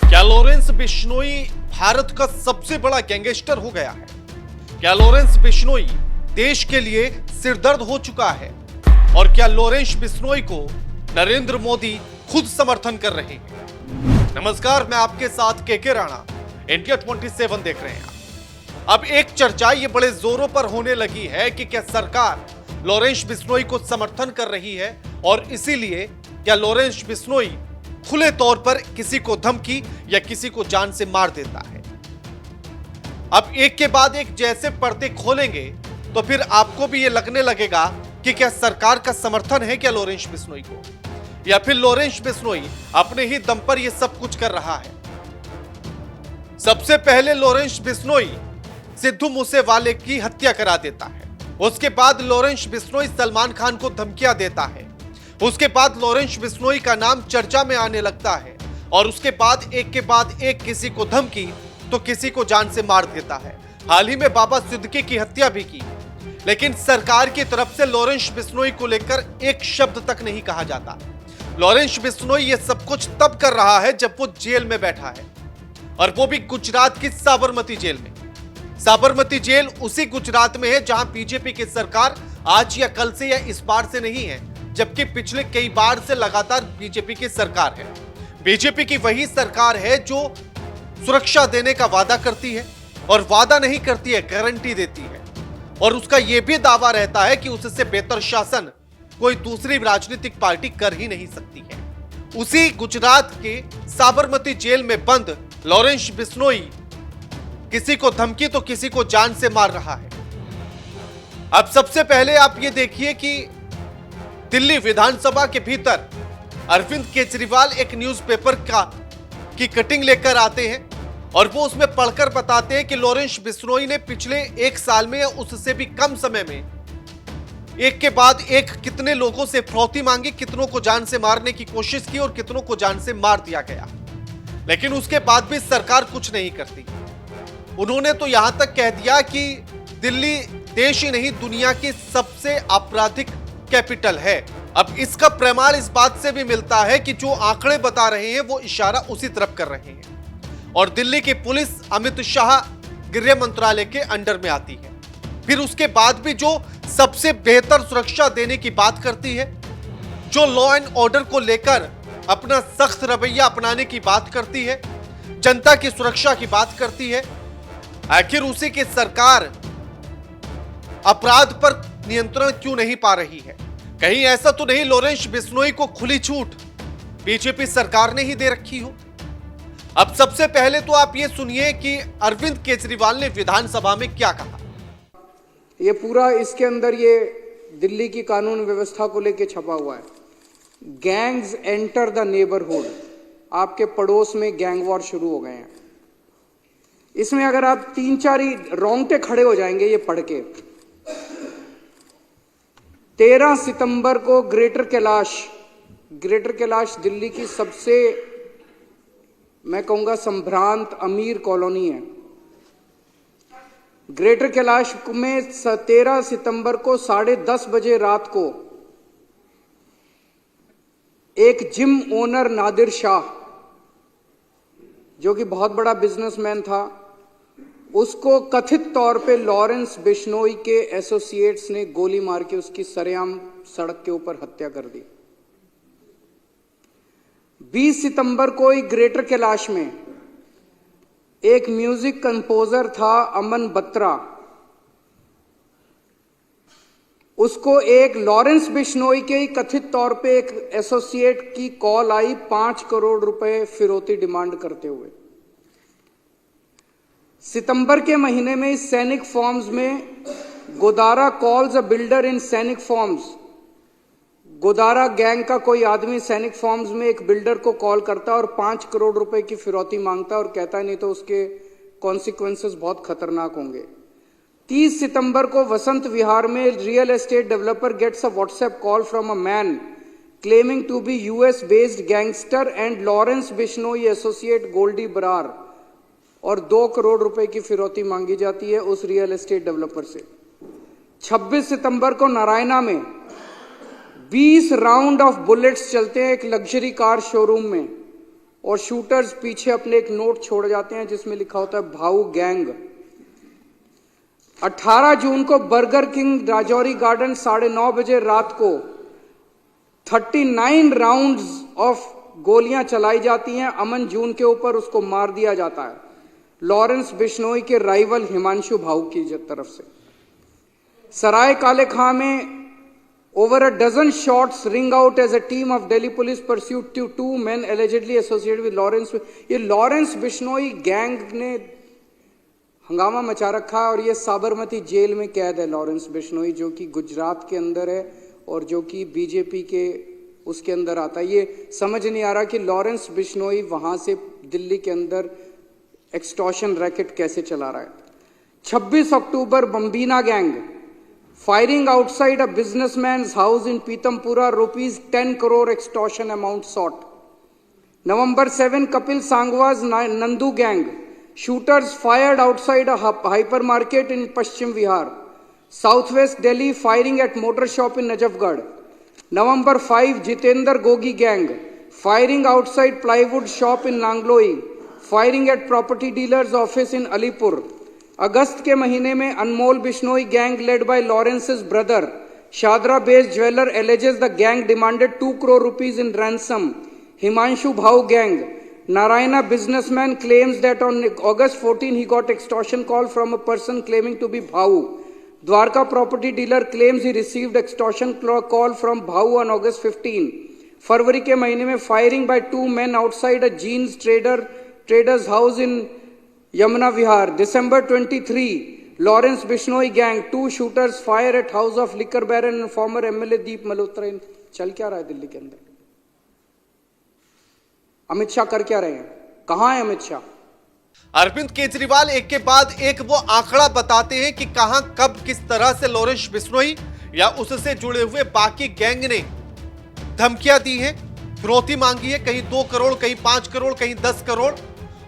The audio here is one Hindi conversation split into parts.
क्या लॉरेंस बिश्नोई भारत का सबसे बड़ा गैंगस्टर हो गया है? क्या लॉरेंस बिश्नोई देश के लिए सिरदर्द हो चुका है? और क्या लॉरेंस बिश्नोई को नरेंद्र मोदी खुद समर्थन कर रहे हैं? नमस्कार, मैं आपके साथ केके राणा, इंडिया 27 देख रहे हैं। अब एक चर्चा ये बड़े जोरों पर होने लगी है कि क्या सरकार लॉरेंस बिश्नोई को समर्थन कर रही है और इसीलिए क्या लॉरेंस बिश्नोई खुले तौर पर किसी को धमकी या किसी को जान से मार देता है। अब एक के बाद एक जैसे पर्दे खोलेंगे तो फिर आपको भी ये लगने लगेगा कि क्या सरकार का समर्थन है क्या लॉरेंस बिश्नोई को, या फिर लॉरेंस बिश्नोई अपने ही दम पर यह सब कुछ कर रहा है। सबसे पहले लॉरेंस बिश्नोई सिद्धू मूसेवाले की हत्या करा देता है। उसके बाद लॉरेंस बिश्नोई सलमान खान को धमकियां देता है। उसके बाद लॉरेंस बिश्नोई का नाम चर्चा में आने लगता है और उसके बाद एक किसी को धमकी तो किसी को जान से मार देता है। हाल ही में बाबा सिद्दीकी की हत्या भी की, लेकिन सरकार की तरफ से लॉरेंस बिश्नोई को लेकर एक शब्द तक नहीं कहा जाता। लॉरेंस बिश्नोई ये सब कुछ तब कर रहा है जब वो जेल में बैठा है, और वो भी गुजरात की साबरमती जेल में। साबरमती जेल उसी गुजरात में है जहां बीजेपी की सरकार आज या कल से या इस बार से नहीं है, जबकि पिछले कई बार से लगातार बीजेपी की सरकार है। बीजेपी की वही सरकार है जो सुरक्षा देने का वादा करती है, और वादा नहीं करती है, गारंटी देती है। और उसका यह भी दावा रहता है कि उससे बेहतर शासन कोई दूसरी राजनीतिक पार्टी कर ही नहीं सकती है। उसी गुजरात के साबरमती जेल में बंद लॉरेंस बिश्नोई किसी को धमकी तो किसी को जान से मार रहा है। अब सबसे पहले आप ये देखिए कि दिल्ली विधानसभा के भीतर अरविंद केजरीवाल एक न्यूज़पेपर की कटिंग लेकर आते हैं और वो उसमें पढ़कर बताते हैं कि लॉरेंस बिश्नोई ने पिछले एक साल में या उससे भी कम समय में एक के बाद एक कितने लोगों से फिरौती मांगी, कितनों को जान से मारने की कोशिश की और कितनों को जान से मार दिया गया। लेकिन उसके बाद भी सरकार कुछ नहीं करती। उन्होंने तो यहां तक कह दिया कि दिल्ली देश ही नहीं दुनिया की सबसे आपराधिक कैपिटल है। अब इसका प्रमाण इस बात से भी मिलता है कि जो आंकड़े बता रहे हैं वो इशारा उसी तरफ कर रहे हैं। और दिल्ली की पुलिस अमित शाह गृह मंत्रालय के अंडर में आती है। फिर उसके बाद भी जो सबसे बेहतर सुरक्षा देने की बात करती है, जो लॉ एंड ऑर्डर को लेकर अपना सख्त रवैया अपनाने की बात करती है, जनता की सुरक्षा की बात करती है, आखिर उसी की सरकार अपराध पर नियंत्रण क्यों नहीं पा रही है? कहीं ऐसा तो नहीं लॉरेंस बिश्नोई को खुली छूट बीजेपी सरकार ने ही दे रखी हो? अब सबसे पहले तो आप ये सुनिए कि अरविंद केजरीवाल ने विधानसभा में क्या कहा। ये पूरा इसके अंदर ये दिल्ली की कानून व्यवस्था को लेकर छपा हुआ है। गैंग्स एंटर द नेबरहुड, आपके पड़ोस में गैंग वॉर शुरू हो गए हैं। इसमें अगर आप 3-4 ही रोंगटे खड़े हो जाएंगे ये पढ़ के। 13 सितंबर को ग्रेटर कैलाश दिल्ली की सबसे, मैं कहूंगा, संभ्रांत अमीर कॉलोनी है। ग्रेटर कैलाश में 13 सितंबर को 10:30 बजे रात को एक जिम ओनर नादिर शाह, जो कि बहुत बड़ा बिजनेसमैन था, उसको कथित तौर पे लॉरेंस बिश्नोई के एसोसिएट्स ने गोली मार के उसकी सरेआम सड़क के ऊपर हत्या कर दी। 20 सितंबर को ही ग्रेटर कैलाश में एक म्यूजिक कंपोजर था अमन बत्रा, उसको एक लॉरेंस बिश्नोई के ही कथित तौर पे एक एसोसिएट की कॉल आई 5 करोड़ रुपए फिरौती डिमांड करते हुए। सितंबर के महीने में इस सैनिक फॉर्म्स में गोदारा कॉल्स अ बिल्डर इन सैनिक फॉर्म्स, गोदारा गैंग का कोई आदमी सैनिक फॉर्म्स में एक बिल्डर को कॉल करता और 5 करोड़ रुपए की फिरौती मांगता और कहता नहीं तो उसके कॉन्सिक्वेंसेस बहुत खतरनाक होंगे। 30 सितंबर को वसंत विहार में real estate developer gets a WhatsApp call from a man claiming to be US based gangster and Lawrence Bishnoi associate Goldie Brar, और 2 करोड़ रुपए की फिरौती मांगी जाती है उस रियल एस्टेट डेवलपर से। 26 सितंबर को नारायणा में 20 राउंड ऑफ बुलेट्स चलते हैं एक लग्जरी कार शोरूम में, और शूटर्स पीछे अपने एक नोट छोड़ जाते हैं जिसमें लिखा होता है भाऊ गैंग। 18 जून को बर्गर किंग राजौरी गार्डन 9:30 बजे रात को 39 राउंड्स ऑफ गोलियां चलाई जाती हैं। अमन जून के ऊपर उसको मार दिया जाता है लॉरेंस बिश्नोई के राइवल हिमांशु भाऊ की तरफ से। सराय काले खां में over a dozen shots ring out as a team of Delhi police pursued two men allegedly associated with Lawrence। ये लॉरेंस बिश्नोई गैंग ने हंगामा मचा रखा है और ये साबरमती जेल में कैद है लॉरेंस बिश्नोई, जो कि गुजरात के अंदर है और जो कि बीजेपी के उसके अंदर आता है। ये समझ नहीं आ रहा कि लॉरेंस बिश्नोई वहां से दिल्ली के अंदर एक्सटॉर्शन रैकेट कैसे चला रहा है। 26 अक्टूबर बम्बीना gang firing outside a businessman's house in Pitampura, rupees 10 crore extortion amount sought। November 7, Kapil Sangwa's Nandu gang, shooters fired outside a hypermarket in Paschim Vihar। Southwest Delhi, firing at motor shop in Najafgarh। November 5, Jitendra Gogi gang, firing outside plywood shop in Nangloi, firing at property dealer's office in Alipur। अगस्त के महीने में Anmol Bishnoi gang led by Lawrence's brother Shahdara based jeweller alleges the gang demanded 2 crore rupees in ransom। Himanshu Bhau gang Narayana businessman claims that on August 14 he got extortion call from a person claiming to be Bhau। Dwarka property dealer claims he received extortion call from Bhau on August 15। फरवरी के महीने में firing by 2 men outside a jeans trader's house in Yamuna Vihar। December 23, Lawrence Bishnoi gang, 2 shooters fire at house of liquor baron and former MLA Deep Malhotra। चल क्या रहा है दिल्ली के अंदर? अमित शाह कर क्या रहे हैं? कहां है अमित शाह? अरविंद केजरीवाल एक के बाद एक वो आंकड़ा बताते हैं कि कहां कब किस तरह से लॉरेंस बिश्नोई या उससे जुड़े हुए बाकी गैंग ने धमकियां दी हैं, फिरौती मांगी है, कहीं 2 करोड़, कहीं 5 करोड़, कहीं 10 करोड़,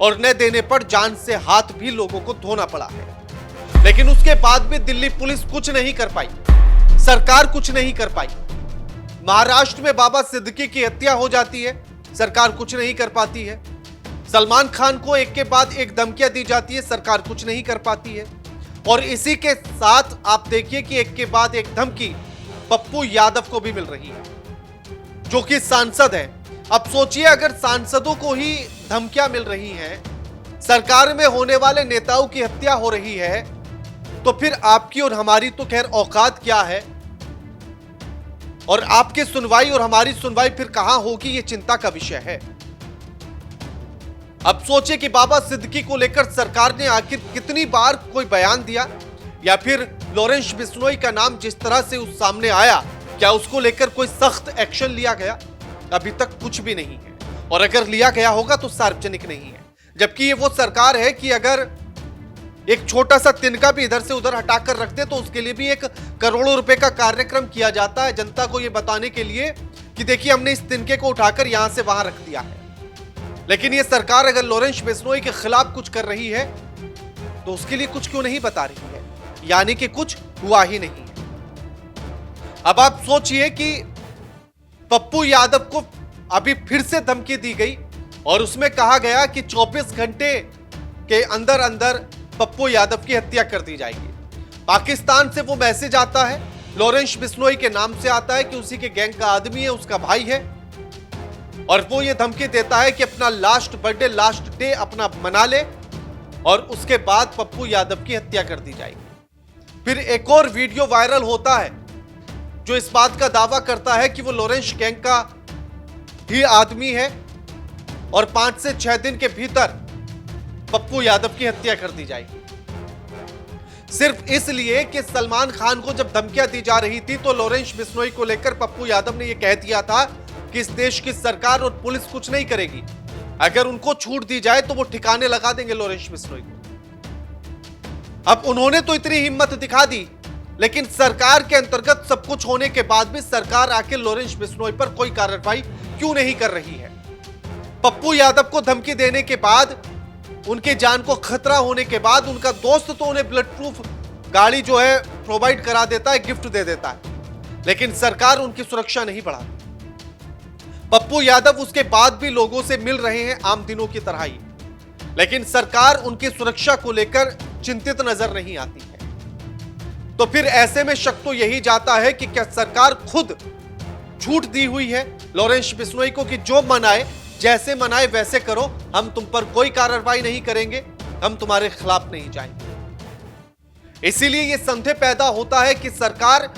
और न देने पर जान से हाथ भी लोगों को धोना पड़ा है। लेकिन उसके बाद भी दिल्ली पुलिस कुछ नहीं कर पाई, सरकार कुछ नहीं कर पाई। महाराष्ट्र में बाबा सिद्दीकी की हत्या हो जाती है, सरकार कुछ नहीं कर पाती है। सलमान खान को एक के बाद एक धमकियां दी जाती है, सरकार कुछ नहीं कर पाती है। और इसी के साथ आप देखिए कि एक के बाद एक धमकी पप्पू यादव को भी मिल रही है, जो कि सांसद है। अब सोचिए, अगर सांसदों को ही धमकियां मिल रही हैं, सरकार में होने वाले नेताओं की हत्या हो रही है, तो फिर आपकी और हमारी तो खैर औकात क्या है, और आपकी सुनवाई और हमारी सुनवाई फिर कहां होगी, ये चिंता का विषय है। अब सोचिए कि बाबा सिद्दीकी को लेकर सरकार ने आखिर कितनी बार कोई बयान दिया, या फिर लॉरेंस बिश्नोई का नाम जिस तरह से उस सामने आया, क्या उसको लेकर कोई सख्त एक्शन लिया गया? अभी तक कुछ भी नहीं है, और अगर लिया गया होगा तो सार्वजनिक नहीं है। जबकि ये वो सरकार है कि अगर एक छोटा सा तिनका भी इधर से उधर हटाकर रख दे तो उसके लिए भी 1 करोड़ रुपए का कार्यक्रम किया जाता है, जनता को यह बताने के लिए कि देखिए हमने इस तिनके को उठाकर यहां से वहां रख दिया है। लेकिन ये सरकार अगर लॉरेंस बिश्नोई के खिलाफ कुछ कर रही है तो उसके लिए कुछ क्यों नहीं बता रही है, यानी कि कुछ हुआ ही नहीं है। अब आप सोचिए कि पप्पू यादव को अभी फिर से धमकी दी गई और उसमें कहा गया कि 24 घंटे के अंदर अंदर पप्पू यादव की हत्या कर दी जाएगी। पाकिस्तान से वो मैसेज आता है, लॉरेंस बिश्नोई के नाम से आता है कि उसी के गैंग का आदमी है, उसका भाई है, और वो ये धमकी देता है कि अपना लास्ट बर्थडे, लास्ट डे अपना मना ले और उसके बाद पप्पू यादव की हत्या कर दी जाएगी। फिर एक और वीडियो वायरल होता है जो इस बात का दावा करता है कि वो लॉरेंस गैंग का ही आदमी है और 5 से 6 दिन के भीतर पप्पू यादव की हत्या कर दी जाएगी। सिर्फ इसलिए कि सलमान खान को जब धमकियां दी जा रही थी तो लॉरेंस बिश्नोई को लेकर पप्पू यादव ने यह कह दिया था कि इस देश की सरकार और पुलिस कुछ नहीं करेगी, अगर उनको छूट दी जाए तो वो ठिकाने लगा देंगे लॉरेंस बिश्नोई को। अब उन्होंने तो इतनी हिम्मत दिखा दी, लेकिन सरकार के अंतर्गत सब कुछ होने के बाद भी सरकार आखिर लॉरेंस बिश्नोई पर कोई कार्रवाई क्यों नहीं कर रही है? पप्पू यादव को धमकी देने के बाद, उनके जान को खतरा होने के बाद, उनका दोस्त तो उन्हें ब्लड प्रूफ गाड़ी जो है प्रोवाइड करा देता है, गिफ्ट दे देता है, लेकिन सरकार उनकी सुरक्षा नहीं बढ़ाती। पप्पू यादव उसके बाद भी लोगों से मिल रहे हैं आम दिनों की तरह ही, लेकिन सरकार उनकी सुरक्षा को लेकर चिंतित नजर नहीं आती है। तो फिर ऐसे में शक तो यही जाता है कि क्या सरकार खुद छूट दी हुई है लॉरेंस बिश्नोई को कि जो मनाए, जैसे मनाए वैसे करो, हम तुम पर कोई कार्रवाई नहीं करेंगे, हम तुम्हारे खिलाफ नहीं जाएंगे। इसीलिए यह संदेह पैदा होता है कि सरकार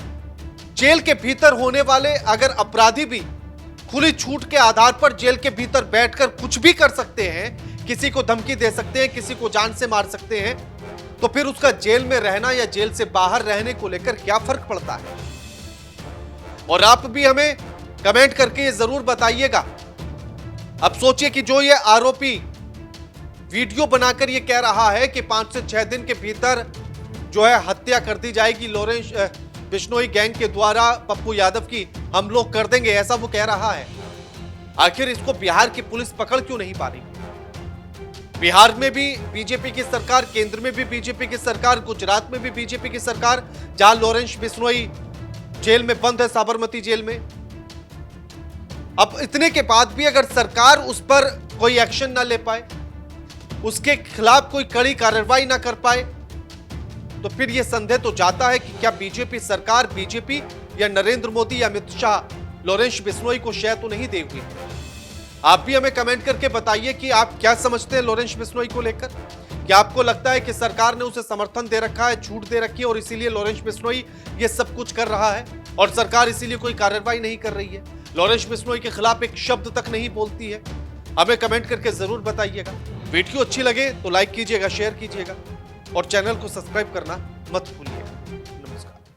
जेल के भीतर होने वाले अगर अपराधी भी खुली छूट के आधार पर जेल के भीतर बैठकर कुछ भी कर सकते हैं, किसी को धमकी दे सकते हैं, किसी को जान से मार सकते हैं, तो फिर उसका जेल में रहना या जेल से बाहर रहने को लेकर क्या फर्क पड़ता है? और आप भी हमें कमेंट करके ये जरूर बताइएगा। अब सोचिए कि जो ये आरोपी वीडियो बनाकर ये कह रहा है कि 5 से 6 दिन के भीतर जो है हत्या कर दी जाएगी लॉरेंस बिश्नोई गैंग के द्वारा पप्पू यादव की, हम लोग कर देंगे, ऐसा वो कह रहा है। आखिर इसको बिहार की पुलिस पकड़ क्यों नहीं पा रही? बिहार में भी बीजेपी की सरकार, केंद्र में भी बीजेपी की सरकार, गुजरात में भी बीजेपी की सरकार, जहां लॉरेंस बिश्नोई जेल में बंद है, साबरमती जेल में। अब इतने के बाद भी अगर सरकार उस पर कोई एक्शन ना ले पाए, उसके खिलाफ कोई कड़ी कार्रवाई ना कर पाए, तो फिर यह संदेह तो जाता है कि क्या बीजेपी सरकार, बीजेपी या नरेंद्र मोदी या अमित शाह लॉरेंस बिश्नोई को शय तो नहीं दे हुए। आप भी हमें कमेंट करके बताइए कि आप क्या समझते हैं लॉरेंस बिश्नोई को लेकर। क्या आपको लगता है कि सरकार ने उसे समर्थन दे रखा है, छूट दे रखी है और इसीलिए लॉरेंस बिश्नोई ये सब कुछ कर रहा है और सरकार इसीलिए कोई कार्रवाई नहीं कर रही है, लॉरेंस बिश्नोई के खिलाफ एक शब्द तक नहीं बोलती है? हमें कमेंट करके जरूर बताइएगा। वीडियो अच्छी लगे तो लाइक कीजिएगा, शेयर कीजिएगा और चैनल को सब्सक्राइब करना मत भूलिएगा।